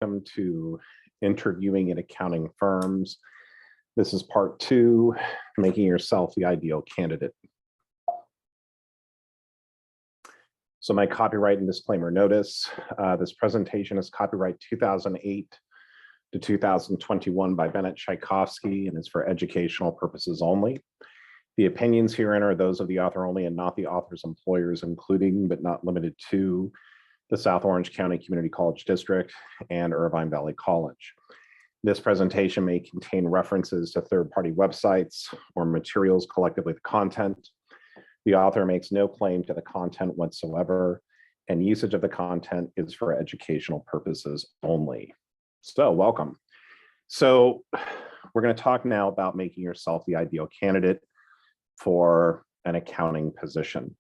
welcome to Interviewing at Accounting Firms. This is part 2, making yourself the ideal candidate. So my copyright and disclaimer notice, this presentation is copyright 2008 to 2021 by Bennett Tchaikovsky and is for educational purposes only. The opinions herein are those of the author only and not the author's employers, including but not limited to the South Orange County Community College District and Irvine Valley College. This presentation may contain references to third-party websites or materials collectively the content. The author makes no claim to the content whatsoever, and usage of the content is for educational purposes only. So welcome. So we're going to talk now about making yourself the ideal candidate for an accounting position.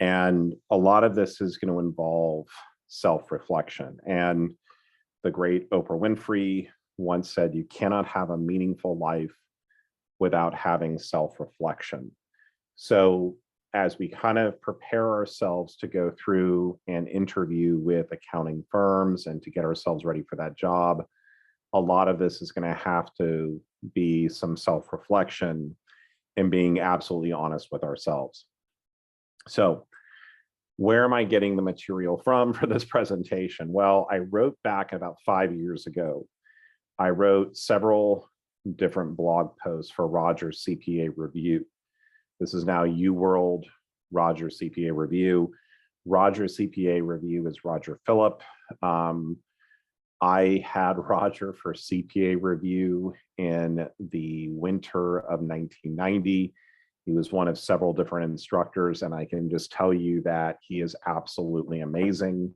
And a lot of this is going to involve self-reflection. And the great Oprah Winfrey once said, you cannot have a meaningful life without having self-reflection. So as we kind of prepare ourselves to go through an interview with accounting firms and to get ourselves ready for that job, a lot of this is going to have to be some self-reflection and being absolutely honest with ourselves. So where am I getting the material from for this presentation? Well, I wrote back about 5 years ago. I wrote several different blog posts for Rogers CPA Review. This is now UWorld Rogers CPA Review. Rogers CPA Review is Roger Phillip. I had Roger for CPA Review in the winter of 1990. He was one of several different instructors, and I can just tell you that he is absolutely amazing.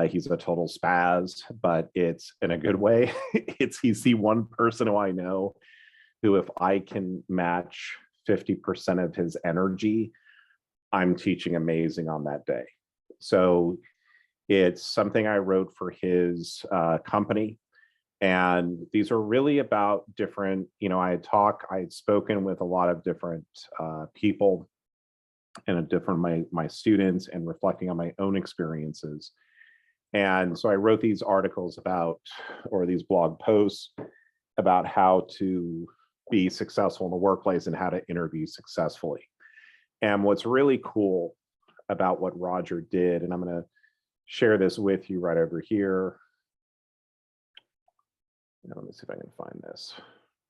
He's a total spaz, but it's in a good way. He's the one person who I know who, if I can match 50% of his energy, I'm teaching amazing on that day. So it's something I wrote for his company. And these are really about different, I had spoken with a lot of different people and my students and reflecting on my own experiences. And so I wrote these articles or these blog posts about how to be successful in the workplace and how to interview successfully. And what's really cool about what Roger did, and I'm going to share this with you right over here. Let me see if I can find this.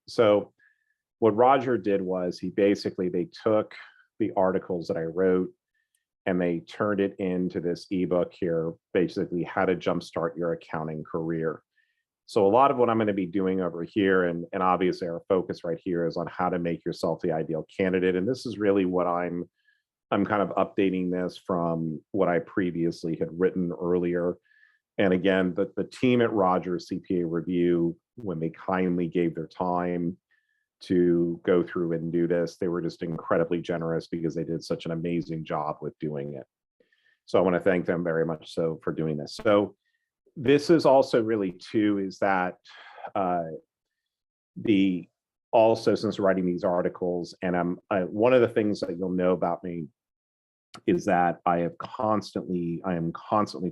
So what Roger did was they took the articles that I wrote and they turned it into this ebook here, basically how to jumpstart your accounting career. So a lot of what I'm going to be doing over here, and obviously our focus right here is on how to make yourself the ideal candidate. And this is really what I'm kind of updating this from what I previously had written earlier. And again, the team at Rogers CPA Review, when they kindly gave their time to go through and do this, they were just incredibly generous because they did such an amazing job with doing it. So I want to thank them very much so for doing this. So this is also really too, is that since writing these articles, and one of the things that you'll know about me is that I am constantly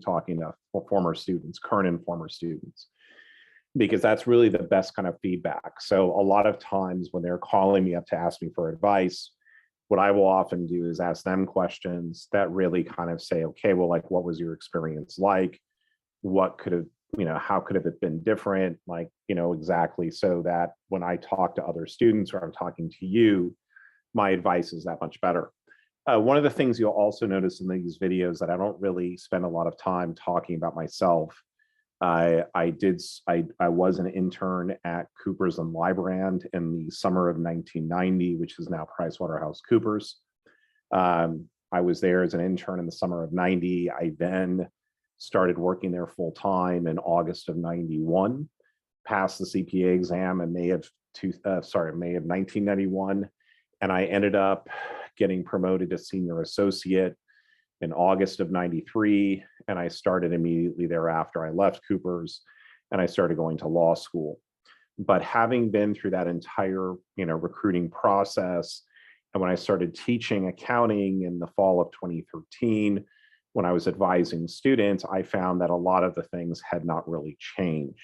talking to former students, current and former students, because that's really the best kind of feedback. So a lot of times when they're calling me up to ask me for advice, what I will often do is ask them questions that really kind of say, okay, well, like, what was your experience like? What could have, how could have it been different? Like, exactly, so that when I talk to other students or I'm talking to you, my advice is that much better. One of the things you'll also notice in these videos that I don't really spend a lot of time talking about myself. I was an intern at Coopers and Lybrand in the summer of 1990, which is now PricewaterhouseCoopers. I was there as an intern in the summer of 90. I then started working there full time in August of 91, passed the CPA exam in May of 1991, and I ended up getting promoted to senior associate in August of 93, and I started immediately thereafter. I left Coopers and I started going to law school. But having been through that entire recruiting process, and when I started teaching accounting in the fall of 2013, when I was advising students, I found that a lot of the things had not really changed.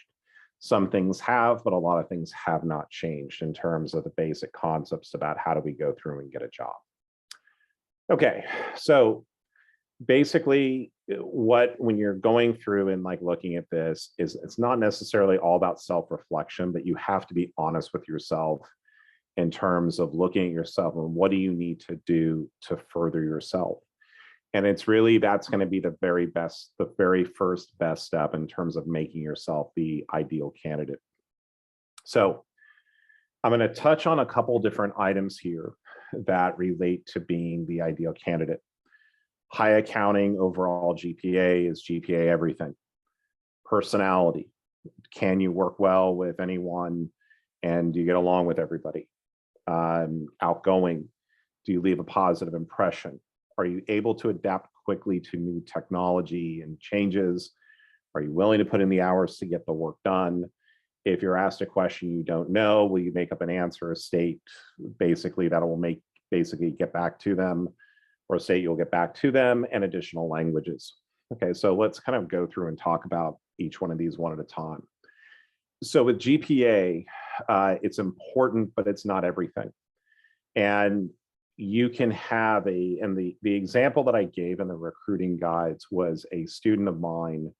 Some things have, but a lot of things have not changed in terms of the basic concepts about how do we go through and get a job. Okay, so basically when you're going through and like looking at this is it's not necessarily all about self-reflection, but you have to be honest with yourself in terms of looking at yourself and what do you need to do to further yourself. And it's really, that's going to be the very first best step in terms of making yourself the ideal candidate. So I'm going to touch on a couple different items here that relate to being the ideal candidate. High accounting, overall GPA, is GPA everything? Personality, can you work well with anyone and do you get along with everybody? Outgoing, do you leave a positive impression? Are you able to adapt quickly to new technology and changes? Are you willing to put in the hours to get the work done? If you're asked a question you don't know, will you make up an answer, a state basically that will get back to them, or state you'll get back to them, and additional languages. Okay, so let's kind of go through and talk about each one of these one at a time. So with GPA, it's important, but it's not everything. And you can have and the example that I gave in the recruiting guides was a student of mine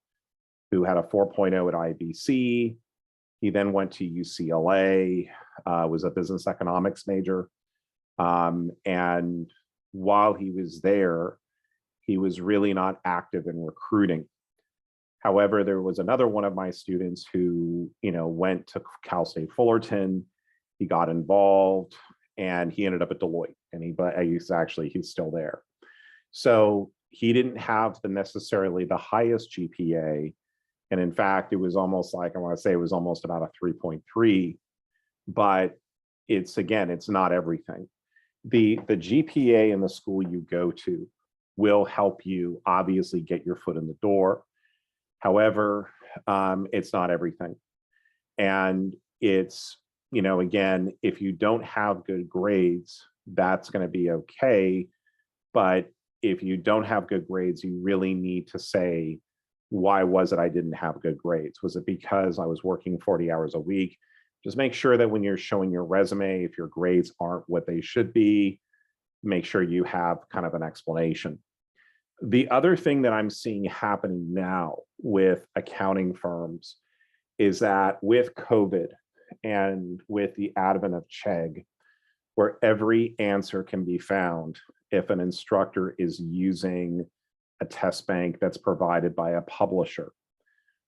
who had a 4.0 at IBC. He then went to UCLA, was a business economics major. And while he was there, he was really not active in recruiting. However, there was another one of my students who, went to Cal State Fullerton. He got involved and he ended up at Deloitte, and he's still there. So he didn't have necessarily the highest GPA. And in fact, it was almost like, I want to say it was almost about a 3.3, but it's not everything. The GPA in the school you go to will help you obviously get your foot in the door. However, it's not everything. And it's, again, if you don't have good grades, that's going to be okay. But if you don't have good grades, you really need to say, why was it I didn't have good grades? Was it because I was working 40 hours a week? Just make sure that when you're showing your resume, if your grades aren't what they should be, make sure you have kind of an explanation. The other thing that I'm seeing happening now with accounting firms is that with COVID and with the advent of Chegg, where every answer can be found if an instructor is using a test bank that's provided by a publisher,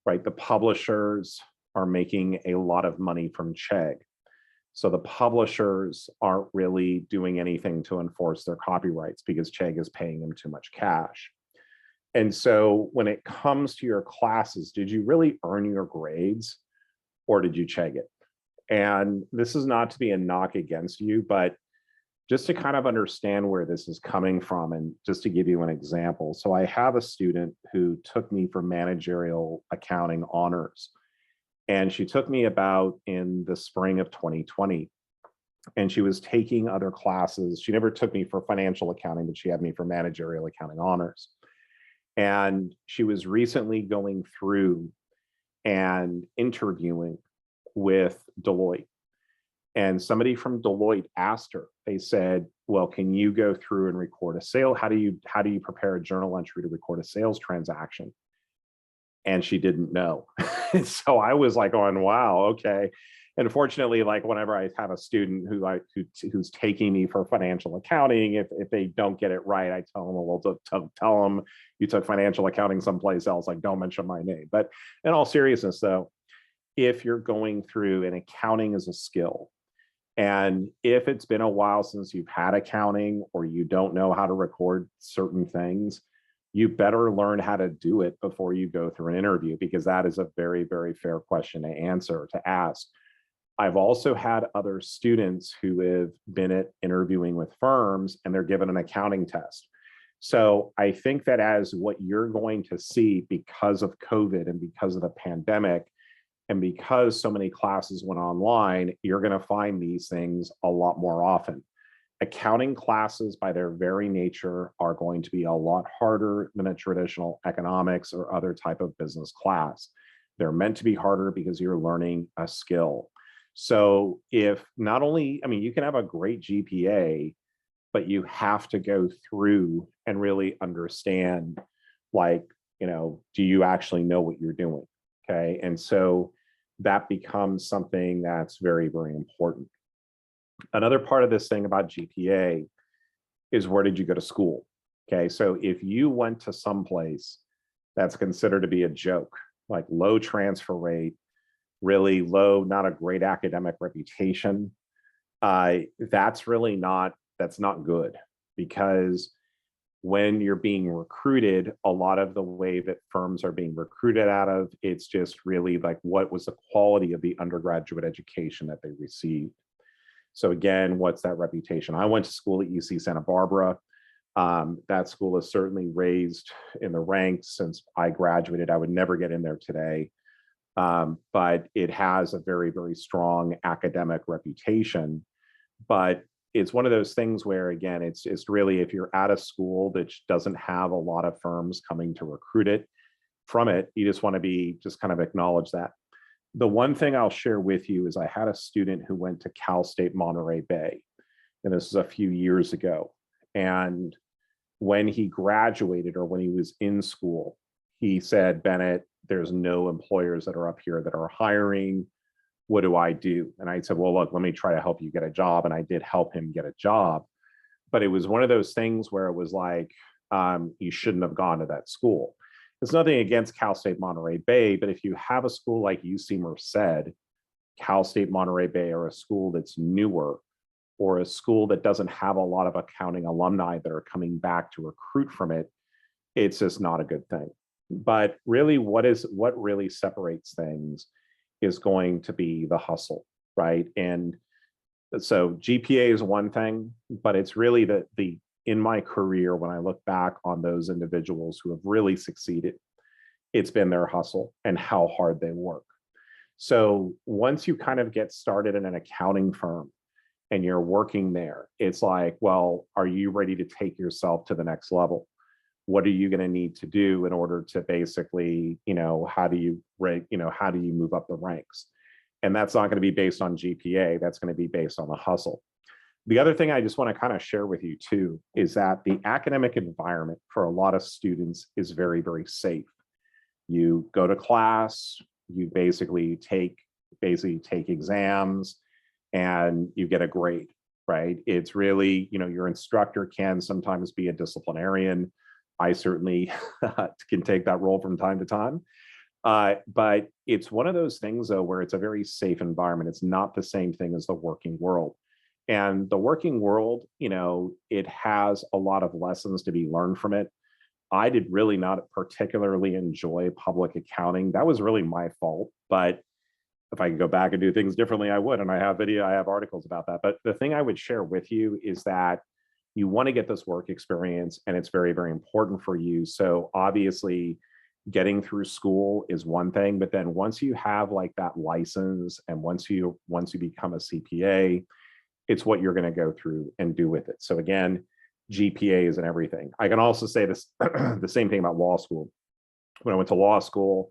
right? The publishers are making a lot of money from Chegg. So the publishers aren't really doing anything to enforce their copyrights because Chegg is paying them too much cash. And so when it comes to your classes, did you really earn your grades or did you Chegg it? And this is not to be a knock against you, but just to kind of understand where this is coming from and just to give you an example. So I have a student who took me for managerial accounting honors. And she took me about in the spring of 2020. And she was taking other classes. She never took me for financial accounting, but she had me for managerial accounting honors. And she was recently going through and interviewing with Deloitte. And somebody from Deloitte asked her, they said, well, can you go through and record a sale? How do you prepare a journal entry to record a sales transaction? And she didn't know. So I was like going, wow, okay. And fortunately, like whenever I have a student who's taking me for financial accounting, if they don't get it right, I tell them, well, tell them you took financial accounting someplace else, like don't mention my name. But in all seriousness though, if you're going through, and accounting is a skill, and if it's been a while since you've had accounting or you don't know how to record certain things, you better learn how to do it before you go through an interview, because that is a very, very fair question to ask. I've also had other students who have been at interviewing with firms and they're given an accounting test. So I think that as what you're going to see because of COVID and because of the pandemic, and because so many classes went online, you're going to find these things a lot more often. accounting classes by their very nature are going to be a lot harder than a traditional economics or other type of business class. They're meant to be harder because you're learning a skill. So if not only, I mean, you can have a great GPA, but you have to go through and really understand, like, do you actually know what you're doing? Okay. And so that becomes something that's very, very important. Another part of this thing about GPA is, where did you go to school? Okay. So if you went to some place that's considered to be a joke, like low transfer rate, really low, not a great academic reputation, that's not good, because when you're being recruited, a lot of the way that firms are being recruited out of, it's just really like, what was the quality of the undergraduate education that they received? So again, what's that reputation? I went to school at UC Santa Barbara. That school has certainly raised in the ranks since I graduated. I would never get in there today. But it has a very, very strong academic reputation. But it's one of those things where, again, it's really, if you're at a school that doesn't have a lot of firms coming to recruit it from it, you just want to just kind of acknowledge that. The one thing I'll share with you is, I had a student who went to Cal State Monterey Bay, and this is a few years ago. And when he graduated, or when he was in school, he said, "Bennett, there's no employers that are up here that are hiring. What do I do?" And I said, "Well, look, let me try to help you get a job." And I did help him get a job. But it was one of those things where it was like, you shouldn't have gone to that school. There's nothing against Cal State Monterey Bay, but if you have a school like UC Merced, Cal State Monterey Bay, or a school that's newer, or a school that doesn't have a lot of accounting alumni that are coming back to recruit from it, it's just not a good thing. But really, what really separates things is going to be the hustle, right? And so GPA is one thing, but it's really in my career, when I look back on those individuals who have really succeeded, it's been their hustle and how hard they work. So once you kind of get started in an accounting firm and you're working there, it's like, well, are you ready to take yourself to the next level? What are you going to need to do in order to basically, how do you move up the ranks? And that's not going to be based on GPA. That's going to be based on the hustle. The other thing I just want to kind of share with you too is that the academic environment for a lot of students is very, very safe. You go to class, you basically take exams, and you get a grade, right? It's really, your instructor can sometimes be a disciplinarian. I certainly can take that role from time to time. But it's one of those things, though, where it's a very safe environment. It's not the same thing as the working world. And the working world, it has a lot of lessons to be learned from it. I did really not particularly enjoy public accounting. That was really my fault. But if I could go back and do things differently, I would. And I have articles about that. But the thing I would share with you is that you want to get this work experience, and it's very, very important for you. So obviously, getting through school is one thing, but then once you have like that license, and once you become a CPA, it's what you're going to go through and do with it. So again, GPAs and everything. I can also say this the same thing about law school. When I went to law school,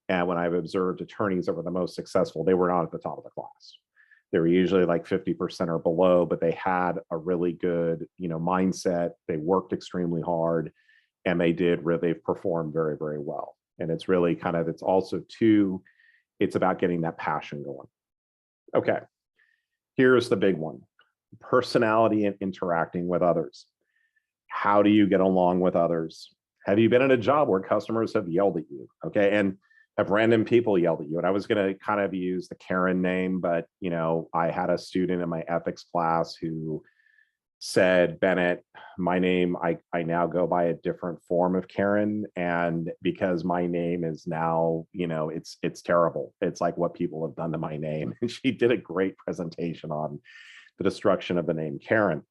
and when I've observed attorneys that were the most successful, they were not at the top of the class. They were usually like 50% or below, but they had a really good, mindset. They worked extremely hard, and they've performed very, very well. And it's really it's also too, it's about getting that passion going. Okay, here's the big one: personality and interacting with others. How do you get along with others? Have you been in a job where customers have yelled at you? Okay, and have random people yelled at you? And I was going to kind of use the Karen name, but I had a student in my ethics class who said, "Bennett, my name, I now go by a different form of Karen, and because my name is now, it's terrible. It's like what people have done to my name." And she did a great presentation on the destruction of the name Karen.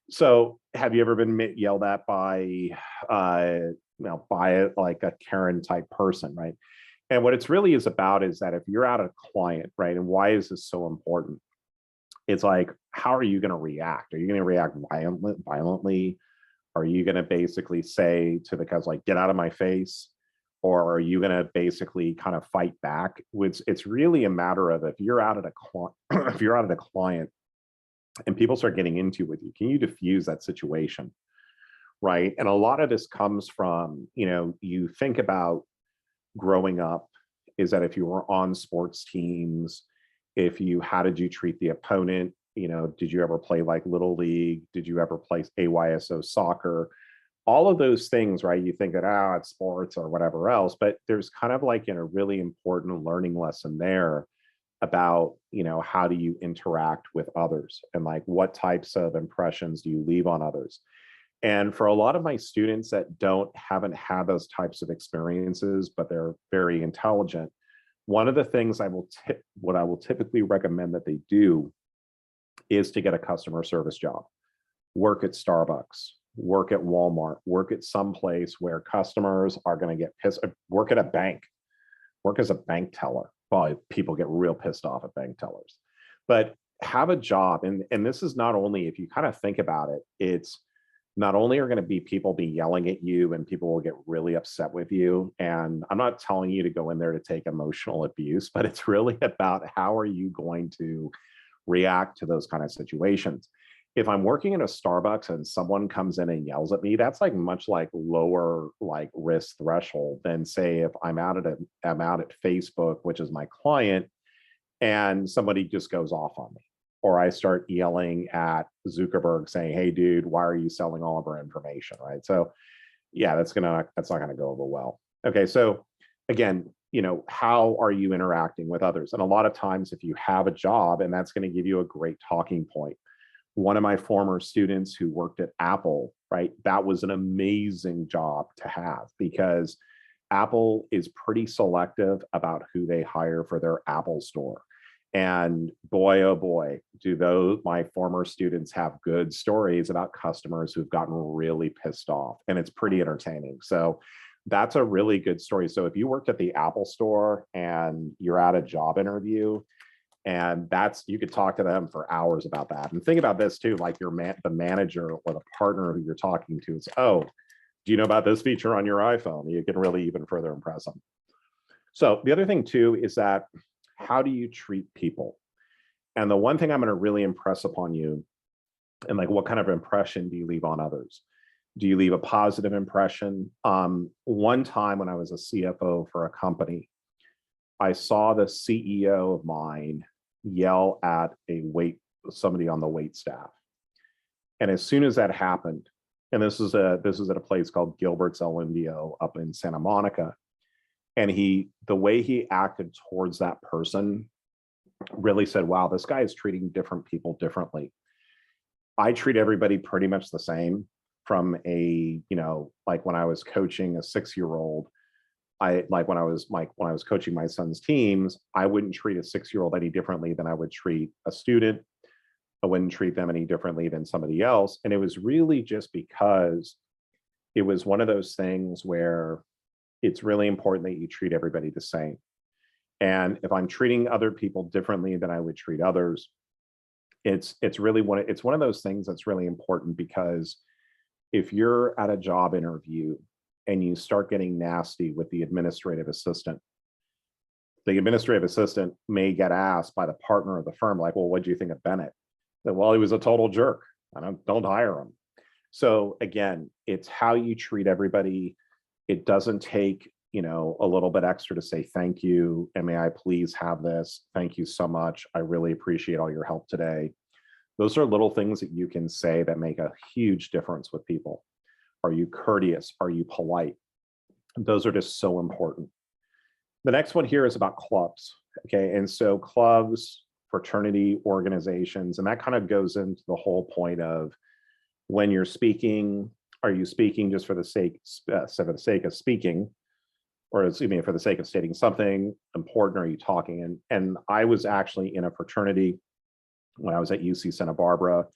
So have you ever been yelled at by like a Karen type person, right? And what it's really is about is that if you're at a client, right, and why is this so important? it's like, how are you going to react? Are you going to react violently? Are you going to basically say to the guys, like, get out of my face? Or are you going to basically kind of fight back? It's really a matter of, if you're out at a client, if you're out at a client and people start getting into with you, can you diffuse that situation? Right. And a lot of this comes from, you think about growing up, is that if you were on sports teams, if you, how did you treat the opponent? Did you ever play like Little League? Did you ever play AYSO soccer? All of those things, right? You think that, it's sports or whatever else, but there's kind of like a really important learning lesson there about, how do you interact with others, and like what types of impressions do you leave on others? And for a lot of my students that haven't had those types of experiences, but they're very intelligent, one of the things what I will typically recommend that they do is to get a customer service job. Work at Starbucks, work at Walmart, work at some place where customers are going to get pissed. Work at a bank, work as a bank teller. Well, people get real pissed off at bank tellers, but have a job. And this is not only, if you kind of think about it, it's not only are going to be people be yelling at you and people will get really upset with you. And I'm not telling you to go in there to take emotional abuse, but it's really about how are you going to react to those kind of situations. If I'm working in a Starbucks and someone comes in and yells at me, that's like much like lower like risk threshold than, say, if I'm out at Facebook, which is my client, and somebody just goes off on me, or I start yelling at Zuckerberg saying, "Hey, dude, why are you selling all of our information?" Right? So, yeah, that's not gonna go over well. Okay, so again, how are you interacting with others? And a lot of times, if you have a job, and that's going to give you a great talking point. One of my former students who worked at Apple, right? That was an amazing job to have, because Apple is pretty selective about who they hire for their Apple store. And boy, oh boy, do my former students have good stories about customers who've gotten really pissed off, and it's pretty entertaining. So that's a really good story. So if you worked at the Apple store and you're at a job interview, and you could talk to them for hours about that. And think about this too, like the manager or the partner who you're talking to is, "Oh, do you know about this feature on your iPhone?" You can really even further impress them. So the other thing too is that, how do you treat people? And the one thing I'm going to really impress upon you, and like, what kind of impression do you leave on others? Do you leave a positive impression? One time when I was a CFO for a company, I saw the CEO of mine yell at somebody on the wait staff. And as soon as that happened, and this is at a place called Gilbert's El Indio up in Santa Monica, and the way he acted towards that person really said, wow, this guy is treating different people differently. I treat everybody pretty much the same. From like when I was coaching a 6-year-old, when I was coaching my son's teams, I wouldn't treat a 6-year-old any differently than I would treat a student. I wouldn't treat them any differently than somebody else. And it was really just because it was one of those things where it's really important that you treat everybody the same. And if I'm treating other people differently than I would treat others, it's one of those things that's really important, because if you're at a job interview and you start getting nasty with the administrative assistant may get asked by the partner of the firm, like, "Well, what do you think of Bennett?" That, "Well, he was a total jerk. I don't hire him." So again, it's how you treat everybody. It doesn't take, a little bit extra to say thank you, and may I please have this? Thank you so much. I really appreciate all your help today. Those are little things that you can say that make a huge difference with people. Are you courteous? Are you polite? Those are just so important. The next one here is about clubs. Okay, and so clubs, fraternity organizations, and that kind of goes into the whole point of, when you're speaking, are you speaking just for the sake of speaking, or excuse me, for the sake of stating something important? Are you talking? And I was actually in a fraternity when I was at UC Santa Barbara.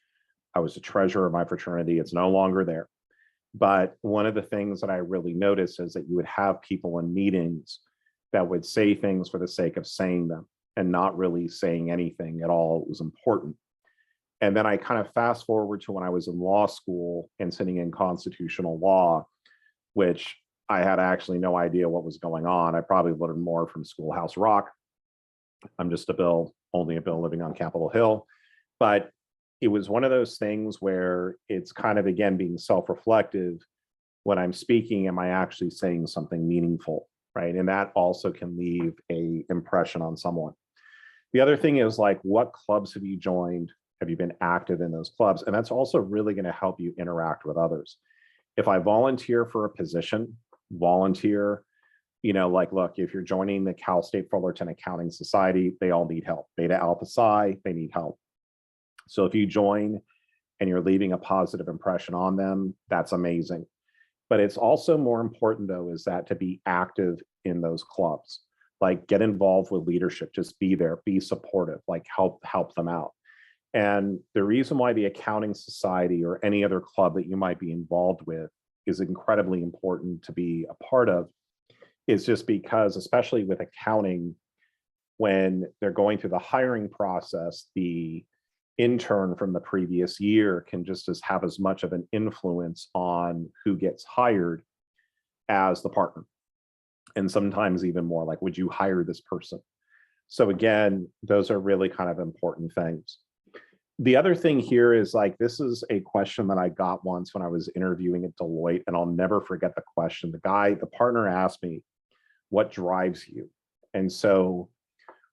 I was the treasurer of my fraternity. It's no longer there. But one of the things that I really noticed is that you would have people in meetings that would say things for the sake of saying them and not really saying anything at all. It was important. And then I kind of fast forward to when I was in law school and sitting in constitutional law, which I had actually no idea what was going on. I probably learned more from Schoolhouse Rock. I'm just only a Bill living on Capitol Hill. But it was one of those things where it's kind of, again, being self-reflective. When I'm speaking, am I actually saying something meaningful, right? And that also can leave a impression on someone. The other thing is, like, what clubs have you joined? Have you been active in those clubs? And that's also really going to help you interact with others. If I volunteer for a position, volunteer, like, look, if you're joining the Cal State Fullerton Accounting Society, they all need help. Beta Alpha Psi, they need help. So if you join and you're leaving a positive impression on them, that's amazing. But it's also more important, though, is that to be active in those clubs, like get involved with leadership, just be there, be supportive, like help them out. And the reason why the Accounting Society or any other club that you might be involved with is incredibly important to be a part of is just because, especially with accounting, when they're going through the hiring process, the intern from the previous year can just have as much of an influence on who gets hired as the partner. And sometimes even more, like, would you hire this person? So again, those are really kind of important things. The other thing here is, like, this is a question that I got once when I was interviewing at Deloitte, and I'll never forget the question. The partner asked me, what drives you? And so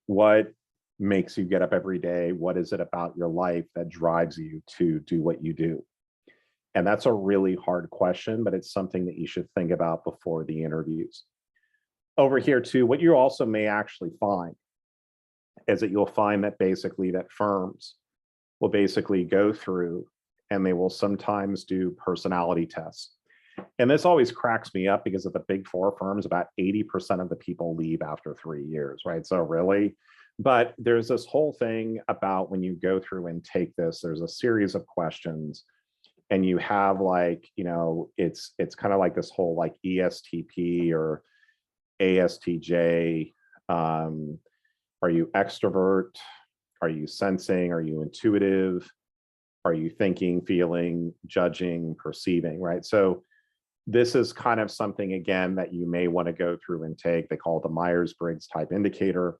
what makes you get up every day? What is it about your life that drives you to do what you do? And that's a really hard question, but it's something that you should think about before the interviews. Over here too, what you also may actually find is that you'll find that basically that firms will basically go through and they will sometimes do personality tests. And this always cracks me up because of the big four firms, about 80% of the people leave after 3 years, right? So really, but there's this whole thing about when you go through and take this, there's a series of questions and you have, like, it's kind of like this whole, like, ESTP or ASTJ. Are you extrovert? Are you sensing? Are you intuitive? Are you thinking, feeling, judging, perceiving, right? So this is kind of something, again, that you may want to go through and take. They call it the Myers-Briggs type indicator.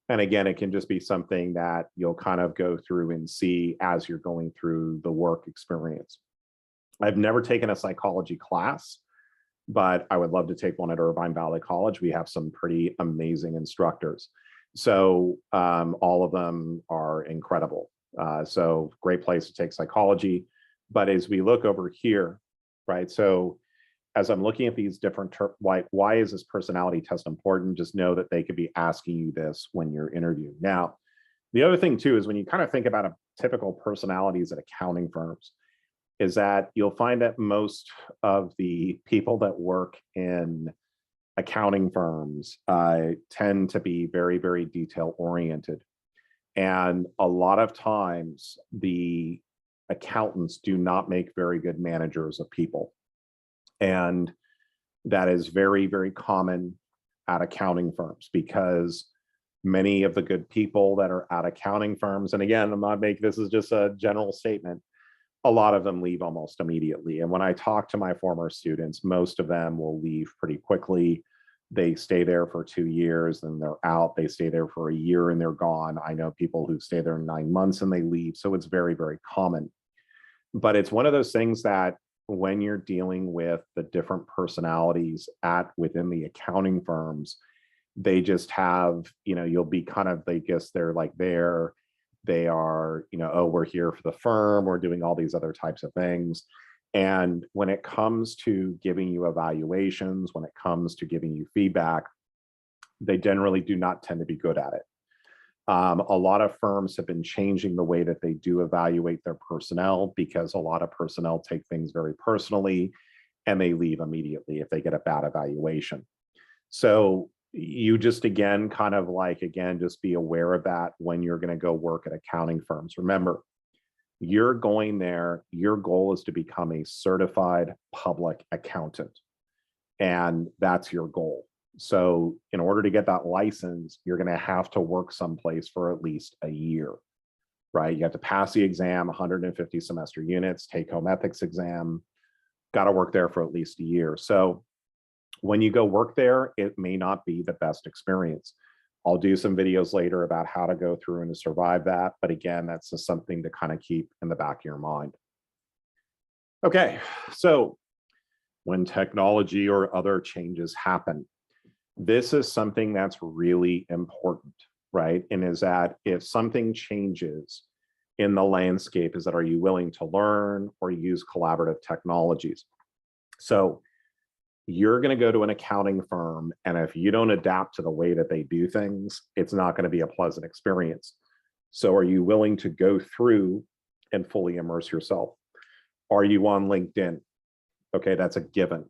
And again, it can just be something that you'll kind of go through and see as you're going through the work experience. I've never taken a psychology class, but I would love to take one at Irvine Valley College. We have some pretty amazing instructors. So all of them are incredible. So great place to take psychology. But as we look over here, right? So as I'm looking at these different, why is this personality test important? Just know that they could be asking you this when you're interviewing. Now, the other thing too is when you kind of think about a typical personalities at accounting firms, is that you'll find that most of the people that work in accounting firms tend to be very, very detail oriented. And a lot of times the accountants do not make very good managers of people. And that is very, very common at accounting firms because many of the good people that are at accounting firms, and again, this is just a general statement, a lot of them leave almost immediately. And when I talk to my former students, most of them will leave pretty quickly. They stay there for 2 years and they're out. They stay there for a year and they're gone. I know people who stay there 9 months and they leave. So it's very, very common. But it's one of those things that when you're dealing with the different personalities within the accounting firms, they just have, you'll be kind of, they are, oh, we're here for the firm, we're doing all these other types of things. And when it comes to giving you evaluations, when it comes to giving you feedback, they generally do not tend to be good at it. A lot of firms have been changing the way that they do evaluate their personnel because a lot of personnel take things very personally and they leave immediately if they get a bad evaluation. So you just, again, just be aware of that when you're going to go work at accounting firms. Remember, you're going there, your goal is to become a certified public accountant. And that's your goal. So in order to get that license, you're going to have to work someplace for at least a year. right? You have to pass the exam, 150 semester units, take home ethics exam, got to work there for at least a year. So when you go work there, it may not be the best experience. I'll do some videos later about how to go through and to survive that. But again, that's just something to kind of keep in the back of your mind. Okay, so when technology or other changes happen, this is something that's really important, right? And is that if something changes in the landscape, is that are you willing to learn or use collaborative technologies? So you're going to go to an accounting firm, and if you don't adapt to the way that they do things, it's not going to be a pleasant experience. So are you willing to go through and fully immerse yourself? Are you on LinkedIn? Okay, that's a given.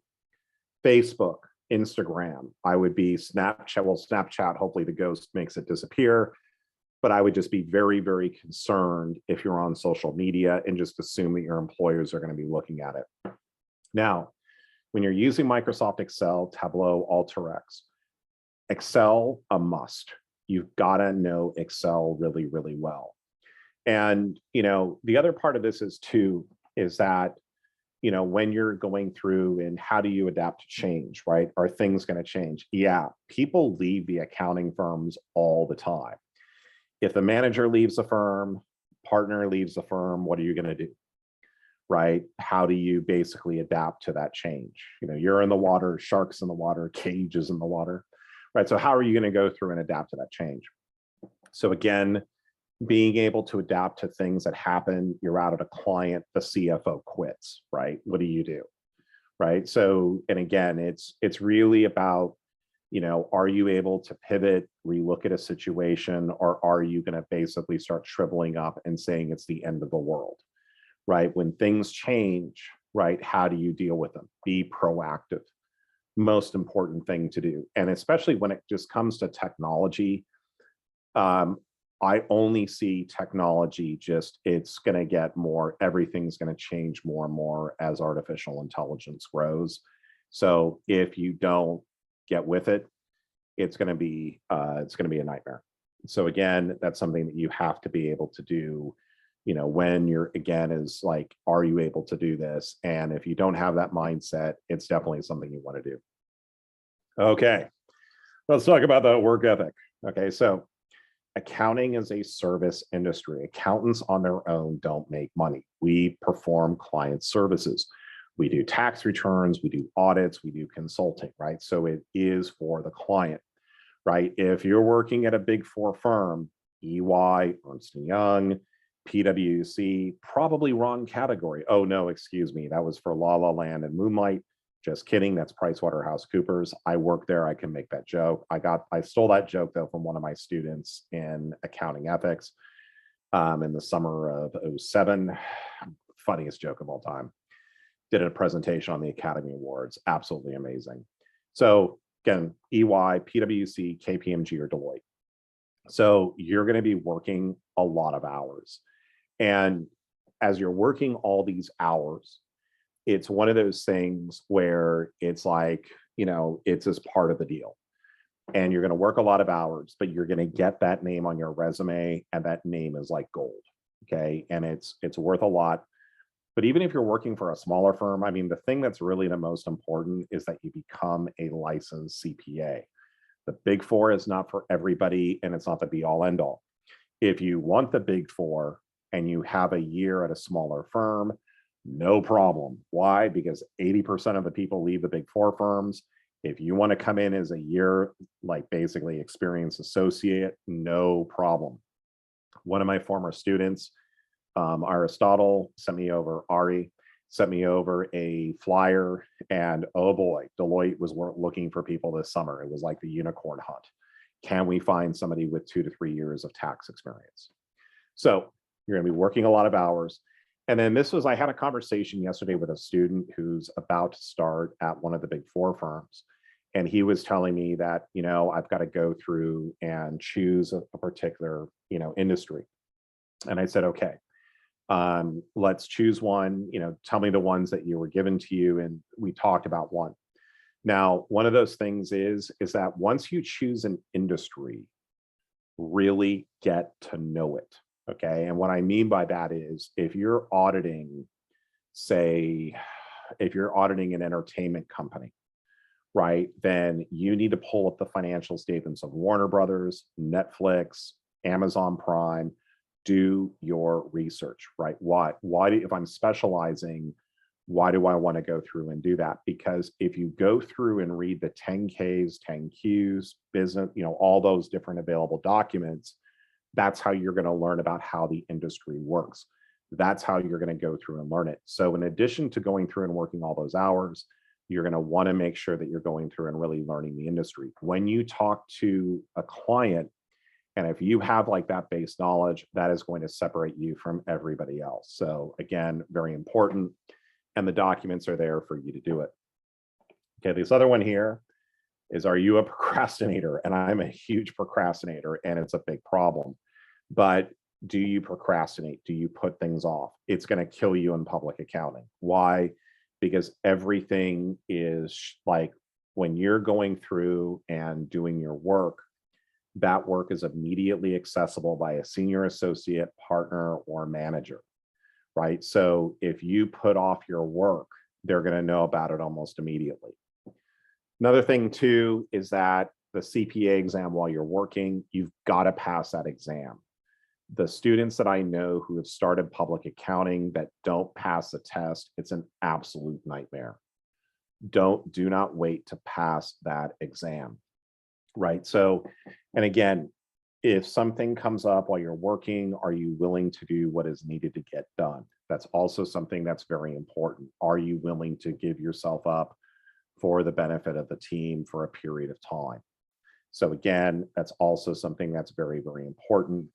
Facebook, Instagram, I would be Snapchat. Well, Snapchat, hopefully the ghost makes it disappear, but I would just be very, very concerned if you're on social media and just assume that your employers are going to be looking at it. Now, when you're using Microsoft Excel, Tableau, Alteryx, Excel, a must. You've got to know Excel really, really well. And, the other part of this is that, when you're going through and how do you adapt to change, right? Are things going to change? Yeah, people leave the accounting firms all the time. If the manager leaves a firm, partner leaves a firm, what are you going to do? Right? How do you basically adapt to that change? You're in the water, sharks in the water, cages in the water, right? So how are you going to go through and adapt to that change? So again, being able to adapt to things that happen, you're out at a client, the CFO quits, right? What do you do? Right? So, and again, it's really about, are you able to pivot, relook at a situation, or are you going to basically start shriveling up and saying it's the end of the world? Right? When things change, right? How do you deal with them? Be proactive. Most important thing to do. And especially when it just comes to technology, I only see technology it's going to get more, everything's going to change more and more as artificial intelligence grows. So if you don't get with it, it's going to be a nightmare. So again, that's something that you have to be able to do when you're, again, is like, are you able to do this? And if you don't have that mindset, it's definitely something you want to do. Okay, let's talk about the work ethic. Okay, so accounting is a service industry. Accountants on their own don't make money. We perform client services. We do tax returns, we do audits, we do consulting, right? So it is for the client, right? If you're working at a big four firm, EY, Ernst & Young, PwC, probably wrong category. Oh no, excuse me. That was for La La Land and Moonlight. Just kidding. That's PricewaterhouseCoopers. I work there. I can make that joke. I stole that joke though from one of my students in accounting ethics in the summer of 07. Funniest joke of all time. Did a presentation on the Academy Awards. Absolutely amazing. So again, EY, PwC, KPMG, or Deloitte. So you're going to be working a lot of hours. And as you're working all these hours, it's one of those things where it's like, it's as part of the deal. And you're going to work a lot of hours, but you're going to get that name on your resume, and that name is like gold. Okay. And it's worth a lot. But even if you're working for a smaller firm, I mean, the thing that's really the most important is that you become a licensed CPA. The Big Four is not for everybody, and it's not the be all end all. If you want the Big Four and you have a year at a smaller firm, no problem. Why? Because 80% of the people leave the Big Four firms. If you want to come in as a year, like basically experienced associate, no problem. One of my former students, Aristotle, Ari sent me over a flyer, and oh boy, Deloitte was looking for people this summer. It was like the unicorn hunt. Can we find somebody with 2 to 3 years of tax experience? So you're going to be working a lot of hours. And then I had a conversation yesterday with a student who's about to start at one of the Big Four firms. And he was telling me that, I've got to go through and choose a particular, industry. And I said, okay, let's choose one, tell me the ones that were given to you. And we talked about one. Now, one of those things is that once you choose an industry, really get to know it. Okay. And what I mean by that is if you're auditing, say, if you're auditing an entertainment company, right, then you need to pull up the financial statements of Warner Brothers, Netflix, Amazon Prime, do your research, right? If I'm specializing, why do I want to go through and do that? Because if you go through and read the 10Ks, 10Qs, business, all those different available documents, that's how you're going to learn about how the industry works. That's how you're going to go through and learn it. So in addition to going through and working all those hours, you're going to want to make sure that you're going through and really learning the industry. When you talk to a client, and if you have like that base knowledge, that is going to separate you from everybody else. So again, very important. And the documents are there for you to do it. Okay, this other one here is, are you a procrastinator? And I'm a huge procrastinator, and it's a big problem. But do you procrastinate? Do you put things off? It's going to kill you in public accounting. Why? Because everything is like, when you're going through and doing your work, that work is immediately accessible by a senior associate, partner, or manager, right? So if you put off your work, they're going to know about it almost immediately. Another thing too is that the CPA exam while you're working, you've got to pass that exam. The students that I know who have started public accounting that don't pass the test, it's an absolute nightmare. Do not wait to pass that exam, right? So, and again, if something comes up while you're working, are you willing to do what is needed to get done? That's also something that's very important. Are you willing to give yourself up for the benefit of the team for a period of time? So again, that's also something that's very, very important.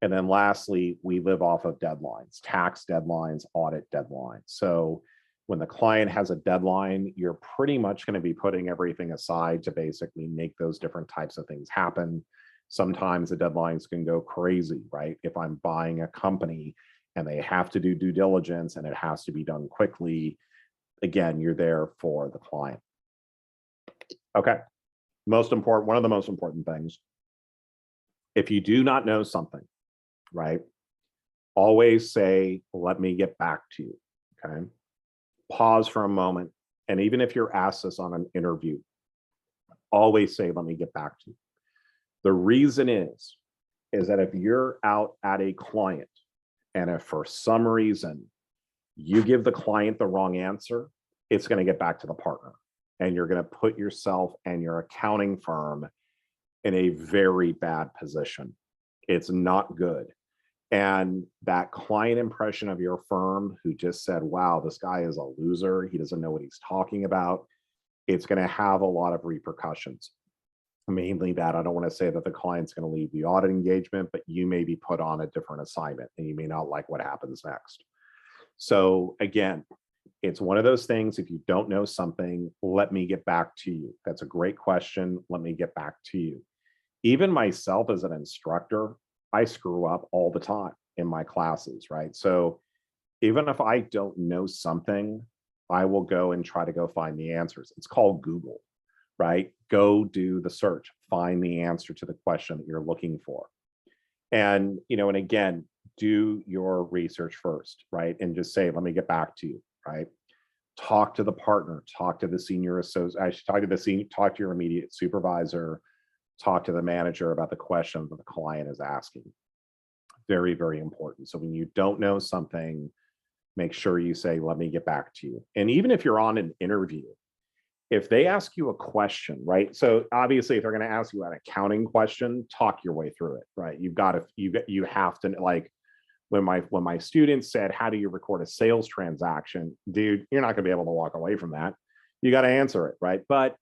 And then lastly, we live off of deadlines, tax deadlines, audit deadlines. So when the client has a deadline, you're pretty much going to be putting everything aside to basically make those different types of things happen. Sometimes the deadlines can go crazy, right? If I'm buying a company and they have to do due diligence and it has to be done quickly, again, you're there for the client. Okay, one of the most important things, if you do not know something, right, always say, let me get back to you, okay? Pause for a moment. And even if you're asked this on an interview, always say, let me get back to you. The reason is that if you're out at a client and if for some reason you give the client the wrong answer, it's going to get back to the partner. And you're going to put yourself and your accounting firm in a very bad position. It's not good. And that client impression of your firm who just said, wow, this guy is a loser, he doesn't know what he's talking about, it's going to have a lot of repercussions. Mainly that, I don't want to say that the client's going to leave the audit engagement, but you may be put on a different assignment and you may not like what happens next. So again, it's one of those things, if you don't know something, let me get back to you. That's a great question. Let me get back to you. Even myself as an instructor, I screw up all the time in my classes, right? So even if I don't know something, I will go and try to go find the answers. It's called Google, right? Go do the search, find the answer to the question that you're looking for. And, and again, do your research first, right? And just say, let me get back to you, right? Talk to the partner, talk to the senior associate, I should talk to your immediate supervisor, talk to the manager about the question that the client is asking. Very, very important. So when you don't know something, make sure you say, let me get back to you. And even if you're on an interview, if they ask you a question, right? So obviously, if they're going to ask you an accounting question, talk your way through it, right? You have to, like, when my students said, how do you record a sales transaction? Dude, you're not going to be able to walk away from that. You got to answer it, right? But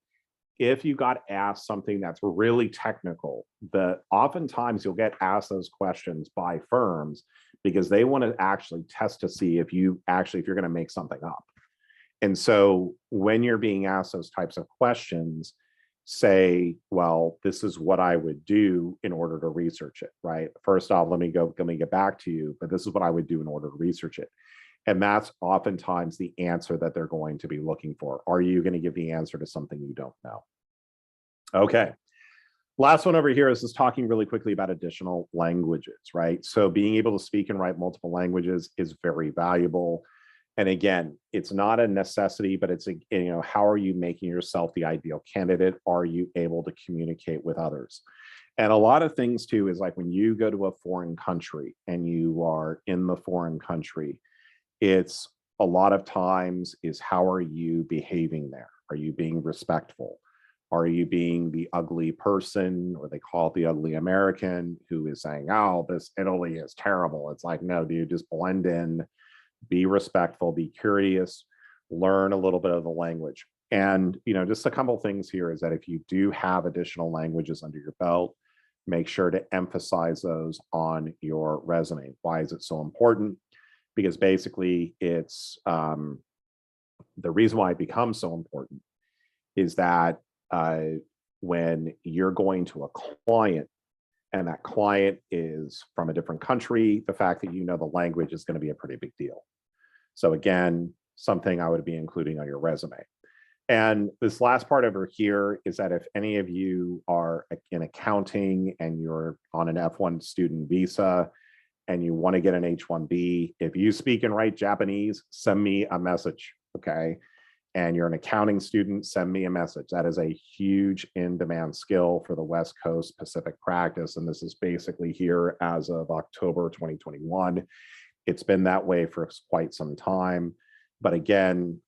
if you got asked something that's really technical, oftentimes you'll get asked those questions by firms because they want to actually test to see if you're going to make something up. And so when you're being asked those types of questions, say, well, this is what I would do in order to research it, right? First off, let me get back to you, but this is what I would do in order to research it. And that's oftentimes the answer that they're going to be looking for. Are you going to give the answer to something you don't know? Okay. Last one over here is just talking really quickly about additional languages, right? So being able to speak and write multiple languages is very valuable. And again, it's not a necessity, but it's, how are you making yourself the ideal candidate? Are you able to communicate with others? And a lot of things too is like when you go to a foreign country and you are in the foreign country, it's a lot of times is how are you behaving there? Are you being respectful? Are you being the ugly person, or they call it the ugly American, who is saying, oh, this Italy is terrible? It's like, no, dude, just blend in, be respectful, be curious, learn a little bit of the language. And, just a couple of things here is that if you do have additional languages under your belt, make sure to emphasize those on your resume. Why is it so important? Because basically it's the reason why it becomes so important is that when you're going to a client and that client is from a different country, the fact that you know the language is going to be a pretty big deal. So again, something I would be including on your resume. And this last part over here is that if any of you are in accounting and you're on an F1 student visa and you want to get an H-1B, if you speak and write Japanese, send me a message, okay? And you're an accounting student, send me a message. That is a huge in-demand skill for the West Coast Pacific practice. And this is basically here as of October 2021. It's been that way for quite some time. But again,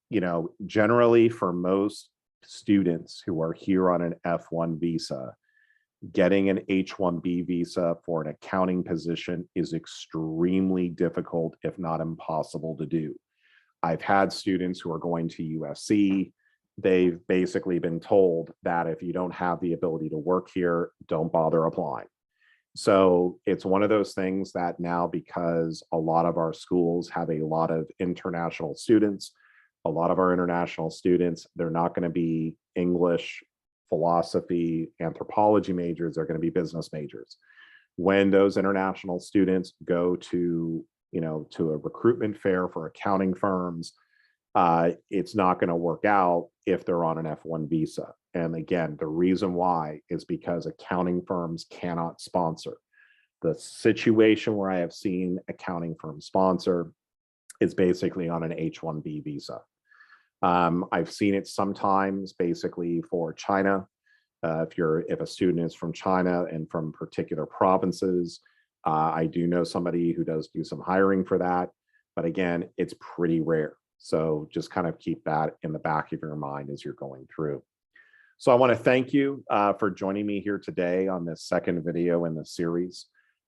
generally for most students who are here on an F1 visa, getting an H-1B visa for an accounting position is extremely difficult, if not impossible to do. I've had students who are going to USC. They've basically been told that if you don't have the ability to work here, don't bother applying. So it's one of those things that now, because a lot of our schools have a lot of international students, a lot of our international students, they're not going to be English, philosophy, anthropology majors, they're going to be business majors. When those international students go to to a recruitment fair for accounting firms, it's not going to work out if they're on an F1 visa. And again, the reason why is because accounting firms cannot sponsor. The situation where I have seen accounting firms sponsor is basically on an H-1B visa. I've seen it sometimes basically for China. If a student is from China and from particular provinces, I do know somebody who does do some hiring for that, but again, it's pretty rare. So just kind of keep that in the back of your mind as you're going through. So I want to thank you for joining me here today on this second video in the series.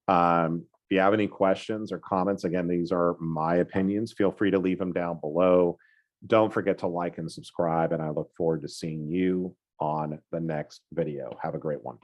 If you have any questions or comments, again, these are my opinions. Feel free to leave them down below. Don't forget to like and subscribe, and I look forward to seeing you on the next video. Have a great one.